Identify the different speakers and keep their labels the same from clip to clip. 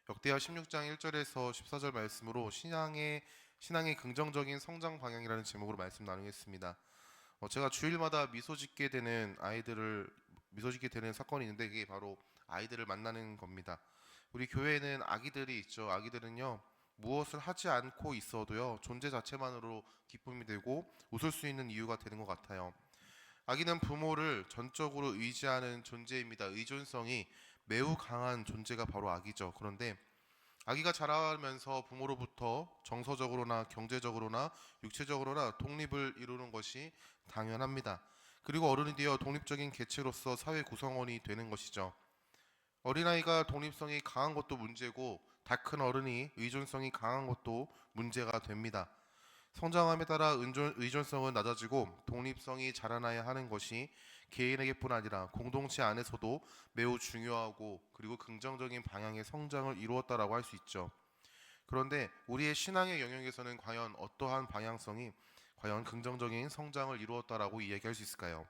Speaker 1: 역대하 16장 1절에서 14절 말씀으로 신앙의 긍정적인 성장 방향이라는 제목으로 말씀 나누겠습니다. 제가 주일마다 미소 짓게 되는 사건이 있는데 그게 바로 아이들을 만나는 겁니다. 우리 교회에는 아기들이 있죠. 아기들은요, 무엇을 하지 않고 있어도요, 존재 자체만으로 기쁨이 되고 웃을 수 있는 이유가 되는 것 같아요. 아기는 부모를 전적으로 의지하는 존재입니다. 의존성이 매우 강한 존재가 바로 아기죠. 그런데 아기가 자라면서 부모로부터 정서적으로나 경제적으로나 육체적으로나 독립을 이루는 것이 당연합니다. 그리고 어른이 되어 독립적인 개체로서 사회 구성원이 되는 것이죠. 어린아이가 독립성이 강한 것도 문제고 다 큰 어른이 의존성이 강한 것도 문제가 됩니다. 성장함에 따라 의존성은 낮아지고 독립성이 자라나야 하는 것이 개인에게뿐 아니라 공동체 안에서도 매우 중요하고 그리고 긍정적인 방향의 성장을 이루었다라고 할 수 있죠. 그런데 우리의 신앙의 영역에서는 과연 어떠한 방향성이 과연 긍정적인 성장을 이루었다라고 이야기할 수 있을까요?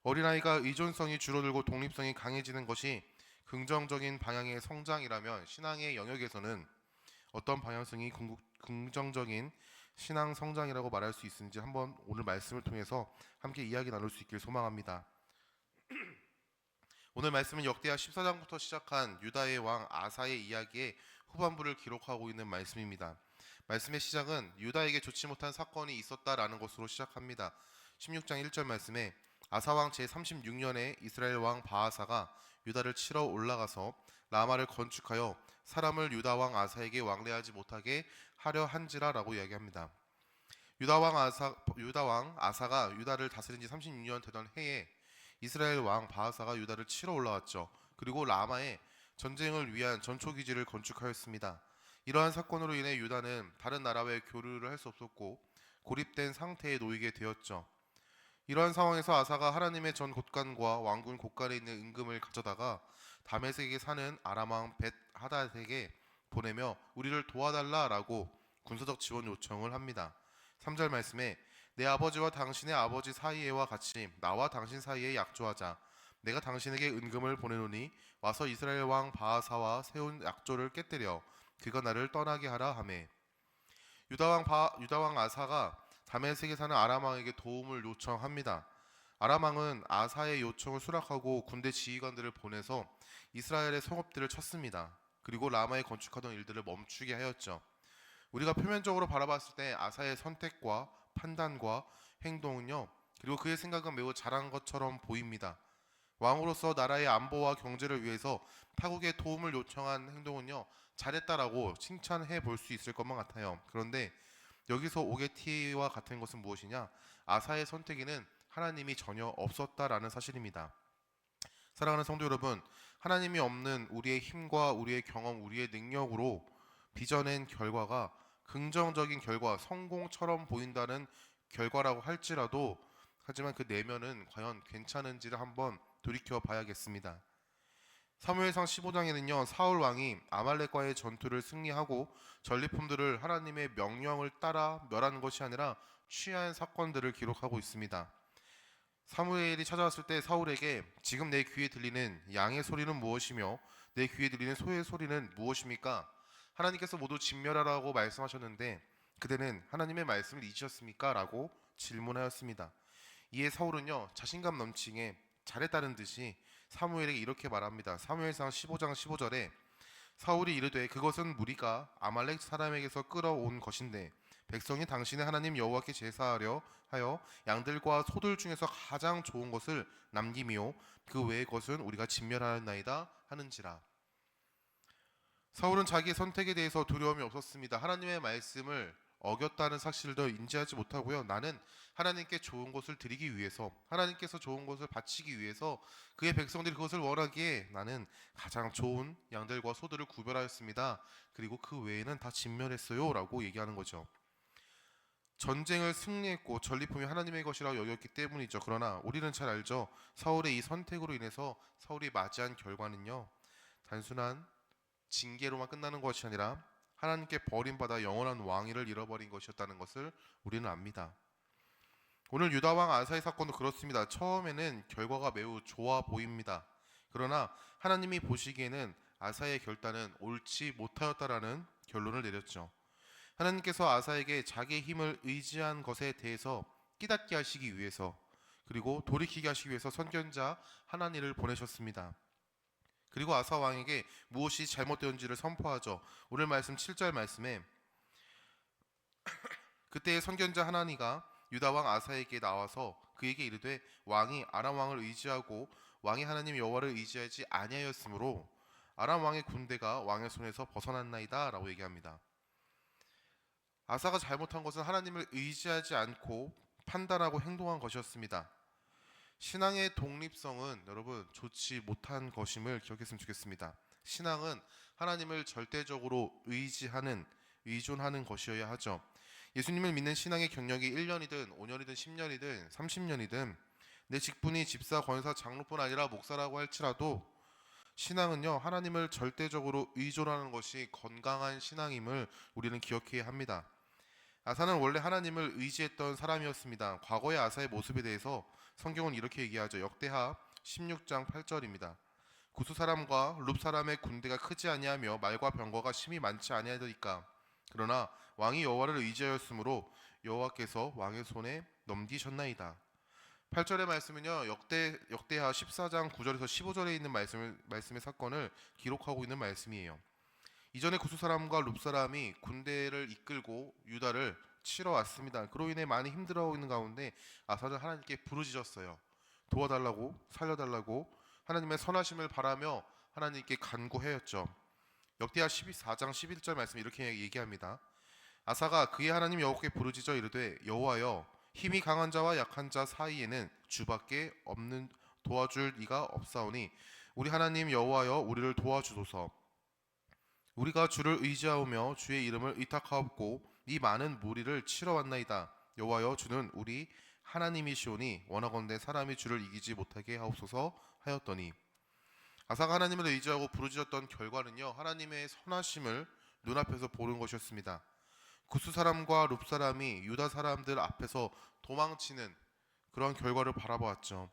Speaker 1: 어린아이가 의존성이 줄어들고 독립성이 강해지는 것이 긍정적인 방향의 성장이라면 신앙의 영역에서는 어떤 방향성이 긍정적인 신앙 성장이라고 말할 수 있는지 한번 오늘 말씀을 통해서 함께 이야기 나눌 수 있길 소망합니다. 오늘 말씀은 역대하 14장부터 시작한 유다의 왕 아사의 이야기의 후반부를 기록하고 있는 말씀입니다. 말씀의 시작은 유다에게 좋지 못한 사건이 있었다라는 것으로 시작합니다. 16장 1절 말씀에 아사왕 제36년에 이스라엘 왕 바하사가 유다를 치러 올라가서 라마를 건축하여 사람을 유다 왕 아사에게 왕래하지 못하게 하려 한지라라고 이야기합니다. 유다 왕 아사가 유다를 다스린 지 36년 되던 해에 이스라엘 왕 바하사가 유다를 치러 올라왔죠. 그리고 라마에 전쟁을 위한 전초 기지를 건축하였습니다. 이러한 사건으로 인해 유다는 다른 나라와의 교류를 할 수 없었고 고립된 상태에 놓이게 되었죠. 이러한 상황에서 아사가 하나님의 전 곳간과 왕군 곳간에 있는 은금을 가져다가 다메섹에 사는 아람 왕 벳 하닷에게 보내며 우리를 도와달라라고 군사적 지원 요청을 합니다. 3절 말씀에 내 아버지와 당신의 아버지 사이에와 같이 나와 당신 사이에 약조하자. 내가 당신에게 은금을 보내노니 와서 이스라엘 왕 바하사와 세운 약조를 깨뜨려 그가 나를 떠나게 하라 하매. 유다 왕 아사가 다메섹에 사는 아람 왕에게 도움을 요청합니다. 아람 왕은 아사의 요청을 수락하고 군대 지휘관들을 보내서 이스라엘의 성읍들을 쳤습니다. 그리고 라마에 건축하던 일들을 멈추게 하였죠. 우리가 표면적으로 바라봤을 때 아사의 선택과 판단과 행동은요, 그리고 그의 생각은 매우 잘한 것처럼 보입니다. 왕으로서 나라의 안보와 경제를 위해서 타국의 도움을 요청한 행동은요, 잘했다라고 칭찬해 볼 수 있을 것만 같아요. 그런데 여기서 오게티와 같은 것은 무엇이냐? 아사의 선택에는 하나님이 전혀 없었다라는 사실입니다. 사랑하는 성도 여러분, 하나님이 없는 우리의 힘과 우리의 경험, 우리의 능력으로 빚어낸 결과가 긍정적인 결과, 성공처럼 보인다는 결과라고 할지라도 하지만 그 내면은 과연 괜찮은지를 한번 돌이켜 봐야겠습니다. 사무엘상 15장에는요, 사울 왕이 아말렉과의 전투를 승리하고 전리품들을 하나님의 명령을 따라 멸하는 것이 아니라 취한 사건들을 기록하고 있습니다. 사무엘이 찾아왔을 때 사울에게 지금 내 귀에 들리는 양의 소리는 무엇이며 내 귀에 들리는 소의 소리는 무엇입니까? 하나님께서 모두 진멸하라고 말씀하셨는데 그대는 하나님의 말씀을 잊으셨습니까? 라고 질문하였습니다. 이에 사울은요, 자신감 넘치게 잘했다는 듯이 사무엘에게 이렇게 말합니다. 사무엘상 15장 15절에 사울이 이르되 그것은 무리가 아말렉 사람에게서 끌어온 것인데 백성이 당신의 하나님 여호와께 제사하려 하여 양들과 소들 중에서 가장 좋은 것을 남김이요 그 외의 것은 우리가 진멸하였나이다 하는지라. 사울은 자기의 선택에 대해서 두려움이 없었습니다. 하나님의 말씀을 어겼다는 사실도 인지하지 못하고요. 나는 하나님께 좋은 것을 드리기 위해서, 하나님께서 좋은 것을 바치기 위해서 그의 백성들이 그것을 원하기에 나는 가장 좋은 양들과 소들을 구별하였습니다. 그리고 그 외에는 다 진멸했어요 라고 얘기하는 거죠. 전쟁을 승리했고 전리품이 하나님의 것이라고 여겼기 때문이죠. 그러나 우리는 잘 알죠. 사울의 이 선택으로 인해서 사울이 맞이한 결과는요, 단순한 징계로만 끝나는 것이 아니라 하나님께 버림받아 영원한 왕위를 잃어버린 것이었다는 것을 우리는 압니다. 오늘 유다 왕 아사의 사건도 그렇습니다. 처음에는 결과가 매우 좋아 보입니다. 그러나 하나님이 보시기에는 아사의 결단은 옳지 못하였다라는 결론을 내렸죠. 하나님께서 아사에게 자기의 힘을 의지한 것에 대해서 깨닫게 하시기 위해서, 그리고 돌이키게 하시기 위해서 선견자 하나니를 보내셨습니다. 그리고 아사 왕에게 무엇이 잘못되었는지를 선포하죠. 오늘 말씀 7절 말씀에 그때 선견자 하나니가 유다 왕 아사에게 나와서 그에게 이르되 왕이 아람 왕을 의지하고 왕의 하나님 여호와를 의지하지 아니하였으므로 아람 왕의 군대가 왕의 손에서 벗어났나이다 라고 얘기합니다. 아사가 잘못한 것은 하나님을 의지하지 않고 판단하고 행동한 것이었습니다. 신앙의 독립성은 여러분 좋지 못한 것임을 기억했으면 좋겠습니다. 신앙은 하나님을 절대적으로 의존하는 것이어야 하죠. 예수님을 믿는 신앙의 경력이 1년이든 5년이든 10년이든 30년이든 내 직분이 집사, 권사, 장로뿐 아니라 목사라고 할지라도 신앙은요 하나님을 절대적으로 의존하는 것이 건강한 신앙임을 우리는 기억해야 합니다. 아사는 원래 하나님을 의지했던 사람이었습니다. 과거의 아사의 모습에 대해서 성경은 이렇게 얘기하죠. 역대하 16장 8절입니다. 구스 사람과 룹 사람의 군대가 크지 아니하며 말과 병거가 심히 많지 아니하더이까. 그러나 왕이 여호와를 의지하였으므로 여호와께서 왕의 손에 넘기셨나이다. 8절의 말씀은요 역대하 14장 9절에서 15절에 있는 말씀의 사건을 기록하고 있는 말씀이에요. 이전에 구스 사람과 룹 사람이 군대를 이끌고 유다를 치러 왔습니다. 그로 인해 많이 힘들어하고 있는 가운데 아사는 하나님께 부르짖었어요. 도와달라고, 살려달라고 하나님의 선하심을 바라며 하나님께 간구하였죠. 역대하 14장 11절 말씀 이렇게 얘기합니다. 아사가 그의 하나님 여호와께 부르짖어 이르되 여호와여 힘이 강한 자와 약한 자 사이에는 주밖에 없는 도와줄 이가 없사오니 우리 하나님 여호와여 우리를 도와주소서. 우리가 주를 의지하오며 주의 이름을 의탁하옵고 이 많은 무리를 치러 왔나이다. 여호와여 주는 우리 하나님이시오니 원하건대 사람이 주를 이기지 못하게 하옵소서 하였더니 아사가 하나님을 의지하고 부르짖었던 결과는요 하나님의 선하심을 눈앞에서 보는 것이었습니다. 구스 사람과 룹 사람이 유다 사람들 앞에서 도망치는 그런 결과를 바라보았죠.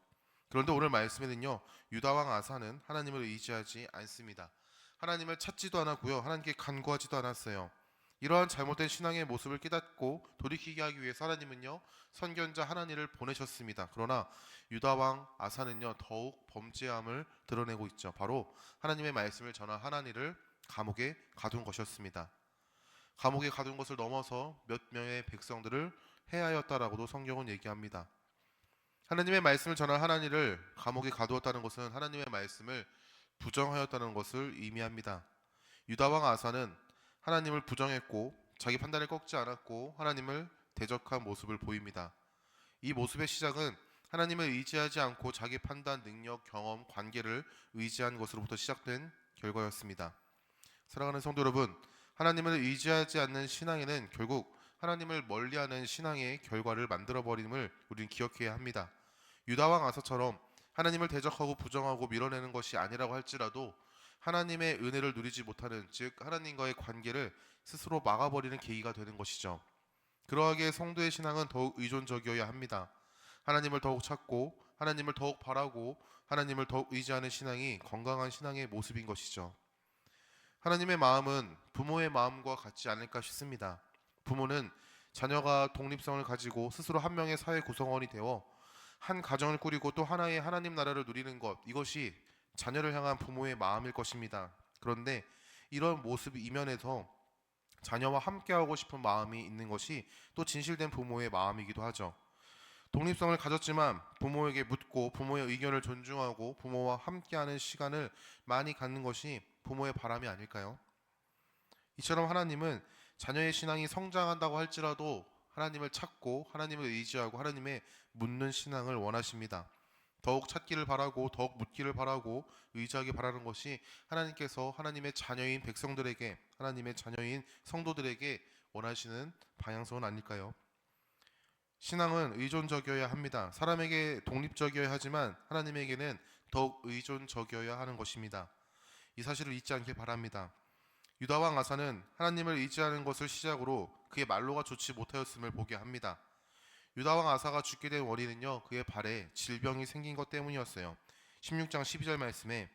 Speaker 1: 그런데 오늘 말씀에는요 유다 왕 아사는 하나님을 의지하지 않습니다. 하나님을 찾지도 않았고요 하나님께 간구하지도 않았어요. 이러한 잘못된 신앙의 모습을 깨닫고 돌이키게 하기 위해서 하나님은요 선견자 하나니를 보내셨습니다. 그러나 유다 왕 아사는요 더욱 범죄함을 드러내고 있죠. 바로 하나님의 말씀을 전한 하나니를 감옥에 가둔 것이었습니다. 감옥에 가둔 것을 넘어서 몇 명의 백성들을 해하였다라고도 성경은 얘기합니다. 하나님의 말씀을 전한 하나니를 감옥에 가두었다는 것은 하나님의 말씀을 부정하였다는 것을 의미합니다. 유다 왕 아사는 하나님을 부정했고 자기 판단을 꺾지 않았고 하나님을 대적한 모습을 보입니다. 이 모습의 시작은 하나님을 의지하지 않고 자기 판단, 능력, 경험, 관계를 의지한 것으로부터 시작된 결과였습니다. 사랑하는 성도 여러분, 하나님을 의지하지 않는 신앙에는 결국 하나님을 멀리하는 신앙의 결과를 만들어버림을 우리는 기억해야 합니다. 유다 왕 아사처럼 하나님을 대적하고 부정하고 밀어내는 것이 아니라고 할지라도 하나님의 은혜를 누리지 못하는, 즉 하나님과의 관계를 스스로 막아버리는 계기가 되는 것이죠. 그러하기에 성도의 신앙은 더욱 의존적이어야 합니다. 하나님을 더욱 찾고 하나님을 더욱 바라고 하나님을 더욱 의지하는 신앙이 건강한 신앙의 모습인 것이죠. 하나님의 마음은 부모의 마음과 같지 않을까 싶습니다. 부모는 자녀가 독립성을 가지고 스스로 한 명의 사회 구성원이 되어 한 가정을 꾸리고 또 하나의 하나님 나라를 누리는 것, 이것이 자녀를 향한 부모의 마음일 것입니다. 그런데 이런 모습 이면에서 자녀와 함께하고 싶은 마음이 있는 것이 또 진실된 부모의 마음이기도 하죠. 독립성을 가졌지만 부모에게 묻고 부모의 의견을 존중하고 부모와 함께하는 시간을 많이 갖는 것이 부모의 바람이 아닐까요? 이처럼 하나님은 자녀의 신앙이 성장한다고 할지라도 하나님을 찾고 하나님을 의지하고 하나님의 묻는 신앙을 원하십니다. 더욱 찾기를 바라고 더욱 묻기를 바라고 의지하기 바라는 것이 하나님께서 하나님의 자녀인 백성들에게, 하나님의 자녀인 성도들에게 원하시는 방향성은 아닐까요? 신앙은 의존적이어야 합니다. 사람에게 독립적이어야 하지만 하나님에게는 더욱 의존적이어야 하는 것입니다. 이 사실을 잊지 않길 바랍니다. 유다 왕 아사는 하나님을 의지하는 것을 시작으로 그의 말로가 좋지 못하였음을 보게 합니다. 유다 왕 아사가 죽게 된 원인은요 그의 발에 질병이 생긴 것 때문이었어요. 16장 12절 말씀에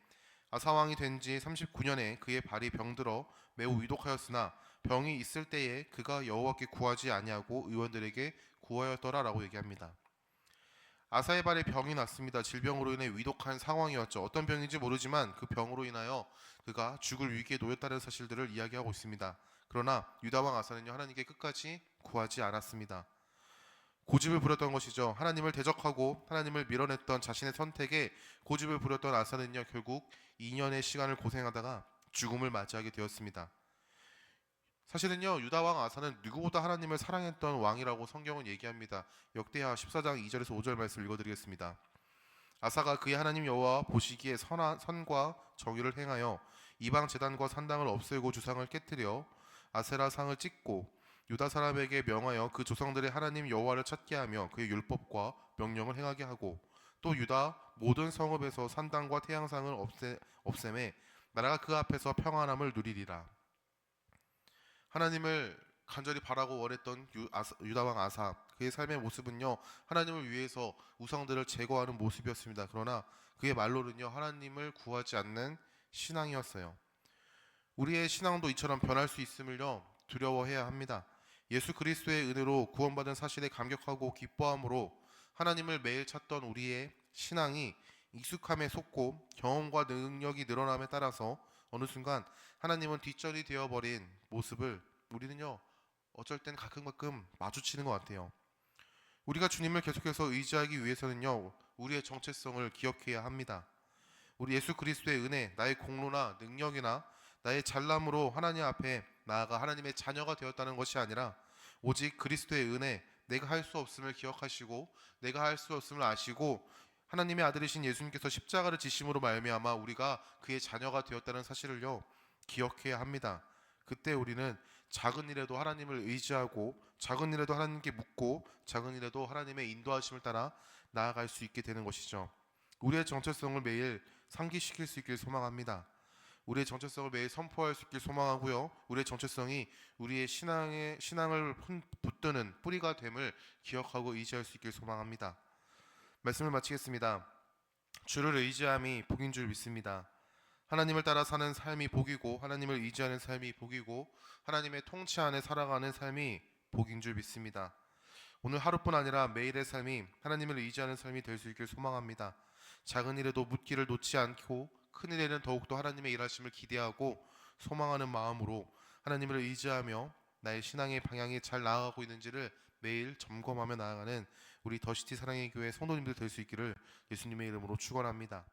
Speaker 1: 아사 왕이 된 지 39년에 그의 발이 병들어 매우 위독하였으나 병이 있을 때에 그가 여호와께 구하지 아니하고 의원들에게 구하였더라라고 얘기합니다. 아사의 발에 병이 났습니다. 질병으로 인해 위독한 상황이었죠. 어떤 병인지 모르지만 그 병으로 인하여 그가 죽을 위기에 놓였다는 사실들을 이야기하고 있습니다. 그러나 유다 왕 아사는요, 하나님께 끝까지 구하지 않았습니다. 고집을 부렸던 것이죠. 하나님을 대적하고 하나님을 밀어냈던 자신의 선택에 고집을 부렸던 아사는요, 결국 2년의 시간을 고생하다가 죽음을 맞이하게 되었습니다. 사실은요, 유다 왕 아사는 누구보다 하나님을 사랑했던 왕이라고 성경은 얘기합니다. 역대하 14장 2절에서 5절 말씀을 읽어드리겠습니다. 아사가 그의 하나님 여호와 보시기에 선과 정의를 행하여 이방 제단과 산당을 없애고 주상을 깨뜨려 아세라 상을 찍고 유다 사람에게 명하여 그 조상들의 하나님 여호와를 찾게 하며 그의 율법과 명령을 행하게 하고 또 유다 모든 성읍에서 산당과 태양상을 없애매 나라가 그 앞에서 평안함을 누리리라. 하나님을 간절히 바라고 원했던 유다 왕 아사, 그의 삶의 모습은요, 하나님을 위해서 우상들을 제거하는 모습이었습니다. 그러나 그의 말로는요, 하나님을 구하지 않는 신앙이었어요. 우리의 신앙도 이처럼 변할 수 있음을요, 두려워해야 합니다. 예수 그리스도의 은혜로 구원받은 사실에 감격하고 기뻐함으로 하나님을 매일 찾던 우리의 신앙이 익숙함에 속고 경험과 능력이 늘어남에 따라서 어느 순간 하나님은 뒷전이 되어버린 모습을 우리는요, 어쩔 땐 가끔 마주치는 것 같아요. 우리가 주님을 계속해서 의지하기 위해서는요, 우리의 정체성을 기억해야 합니다. 우리 예수 그리스도의 은혜, 나의 공로나 능력이나 나의 잘남으로 하나님 앞에 나아가 하나님의 자녀가 되었다는 것이 아니라 오직 그리스도의 은혜, 내가 할 수 없음을 기억하시고 내가 할 수 없음을 아시고 하나님의 아들이신 예수님께서 십자가를 지심으로 말미암아 우리가 그의 자녀가 되었다는 사실을요, 기억해야 합니다. 그때 우리는 작은 일에도 하나님을 의지하고 작은 일에도 하나님께 묻고 작은 일에도 하나님의 인도하심을 따라 나아갈 수 있게 되는 것이죠. 우리의 정체성을 매일 상기시킬 수 있길 소망합니다. 우리의 정체성을 매일 선포할 수 있길 소망하고요. 우리의 정체성이 우리의 신앙을 붙드는 뿌리가 됨을 기억하고 의지할 수 있길 소망합니다. 말씀을 마치겠습니다. 주를 의지함이 복인 줄 믿습니다. 하나님을 따라 사는 삶이 복이고 하나님을 의지하는 삶이 복이고 하나님의 통치 안에 살아가는 삶이 복인 줄 믿습니다. 오늘 하루뿐 아니라 매일의 삶이 하나님을 의지하는 삶이 될 수 있길 소망합니다. 작은 일에도 묻기를 놓지 않고 큰 일에는 더욱더 하나님의 일하심을 기대하고 소망하는 마음으로 하나님을 의지하며 나의 신앙의 방향이 잘 나아가고 있는지를 매일 점검하며 나아가는 우리 더시티 사랑의 교회 성도님들 될 수 있기를 예수님의 이름으로 축원합니다.